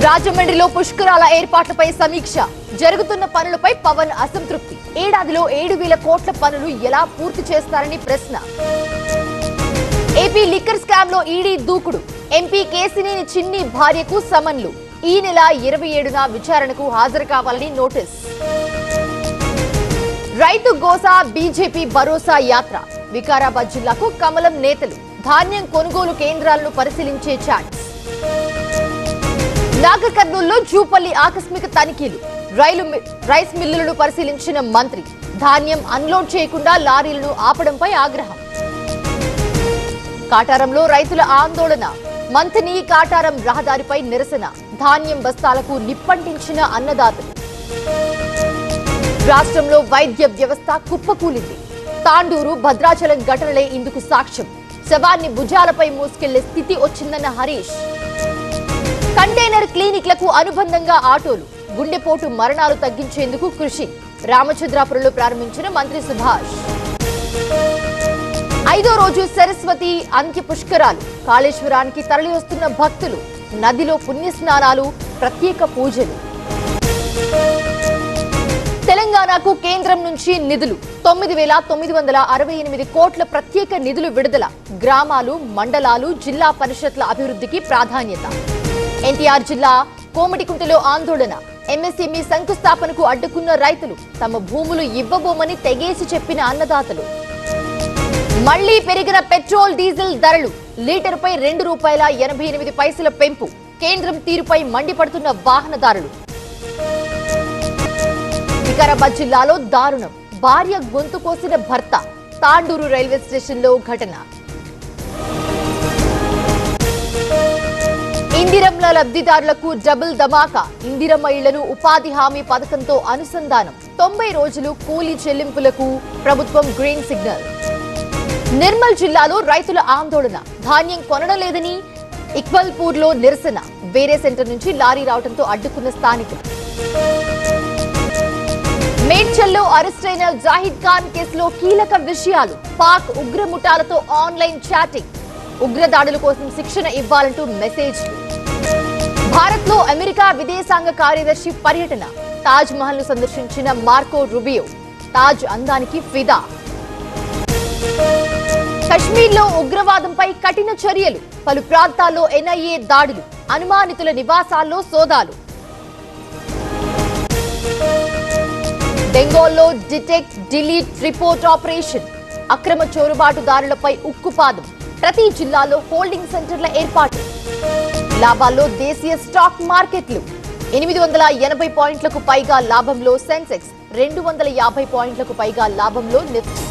రాజమండ్రిలో పుష్కరాల ఏర్పాట్లపై సమీక్ష. జరుగుతున్న పనులపై పవన్ అసంతృప్తి. ఏడాదిలో 7,000 కోట్ల పనులు ఎలా పూర్తి చేస్తారని ప్రశ్న. ఏపీ లిక్కర్ స్కామ్ లో ఈడీ దూకుడు. ఎంపీ కేసినేని చిన్ని భార్యకు సమన్లు. ఈ నెల 27న విచారణకు హాజరు కావాలని నోటీస్. రైతు గోసా బీజేపీ భరోసా యాత్ర. వికారాబాద్ జిల్లాకు కమలం నేతలు. ధాన్యం కొనుగోలు కేంద్రాలను పరిశీలించే ఛాన్స్. నాగర్ కర్నూలులో జూపల్లి ఆకస్మిక తనిఖీలు. రైస్ మిల్లులను పరిశీలించిన మంత్రి. ధాన్యం అన్లోడ్ చేయకుండా లారీలను ఆపడంపై ఆగ్రహం. కాటారంలో రైతుల ఆందోళన. మంథని కాటారం రహదారిపై నిరసన. ధాన్యం బస్తాలకు నిప్పంటించిన అన్నదాతలు. రాష్ట్రంలో వైద్య వ్యవస్థ కుప్పకూలింది. తాండూరు భద్రాచలం ఘటనలే ఇందుకు సాక్ష్యం. శవాన్ని భుజాలపై మోసుకెళ్లే స్థితి వచ్చిందన్న హరీష్. కంటైనర్ క్లినిక్లకు అనుబంధంగా ఆటోలు. గుండెపోటు మరణాలు తగ్గించేందుకు కృషి. రామచంద్రాపురంలో ప్రారంభించిన మంత్రి సుభాష్. 5వ రోజు సరస్వతి అంత్య పుష్కరాలు. కాళేశ్వరానికి తరలివస్తున్న భక్తులు. నదిలో పుణ్యస్నానాలు, ప్రత్యేక పూజలు. తెలంగాణకు కేంద్రం నుంచి నిధులు. 9,968 కోట్ల ప్రత్యేక నిధులు విడుదల. గ్రామాలు, మండలాలు, జిల్లా పరిషత్ల అభివృద్ధికి ప్రాధాన్యత. ఎన్టీఆర్ జిల్లా కోమటికుంటలో ఆందోళన. ఎంఎస్ఎంఈ శంకుస్థాపనకు అడ్డుకున్న రైతులు. తమ భూములు ఇవ్వబోమని తెగేసి చెప్పిన అన్నదాతలు. మళ్లీ పెరిగిన పెట్రోల్ డీజిల్ ధరలు. లీటరుపై ₹2.88 పెంపు. కేంద్రం తీరుపై మండిపడుతున్న వాహనదారులు. వికారాబాద్ జిల్లాలో దారుణం. భార్య గొంతు కోసిన భర్త. తాండూరు రైల్వే స్టేషన్లో ఘటన. ఇందిరమ్ల లబ్ధిదారులకు డబుల్ ధమాకా. ఇందిరమ్మ ఇళ్లను ఉపాధి హామీ పథకంతో అనుసంధానం. 90 రోజులు కూలీ చెల్లింపులకు ప్రభుత్వం గ్రీన్ సిగ్నల్. నిర్మల్ జిల్లాలో రైతుల ఆందోళన. ధాన్యం కొనడలేదని ఇక్బల్పూర్లో నిరసన. వేరే సెంటర్ నుంచి లారీ రావడంతో అడ్డుకున్న స్థానికులు. మేడ్చల్లో అరెస్టైన జాహిద్ ఖాన్ కేసులో కీలక విషయాలు. పాక్ ఉగ్రముఠాలతో ఆన్లైన్ చాటింగ్. ఉగ్రదాడుల కోసం శిక్షణ ఇవ్వాలంటూ మెసేజ్లు. భారత్ లో అమెరికా విదేశాంగ కార్యదర్శి పర్యటన. తాజ్ మహల్ ను సందర్శించిన మార్కో రూబియో. తాజ్ అందానికి ఫిదా. కశ్మీర్లో ఉగ్రవాదంపై కఠిన చర్యలు. పలు ప్రాంతాల్లో ఎన్ఐఏ దాడులు. అనుమానితుల నివాసాల్లో సోదాలు. బెంగాల్లో డిటెక్ట్ డిలీట్ రిపోర్ట్ ఆపరేషన్. అక్రమ చోరుబాటుదారులపై ఉక్కుపాదం. ప్రతి జిల్లాలో హోల్డింగ్ సెంటర్ల ఏర్పాటు. లాభాల్లో దేశీయ స్టాక్ మార్కెట్లు. 880 పాయింట్లకు పైగా లాభంలో సెన్సెక్స్. 250 పాయింట్లకు పైగా లాభంలో నిఫ్టీ.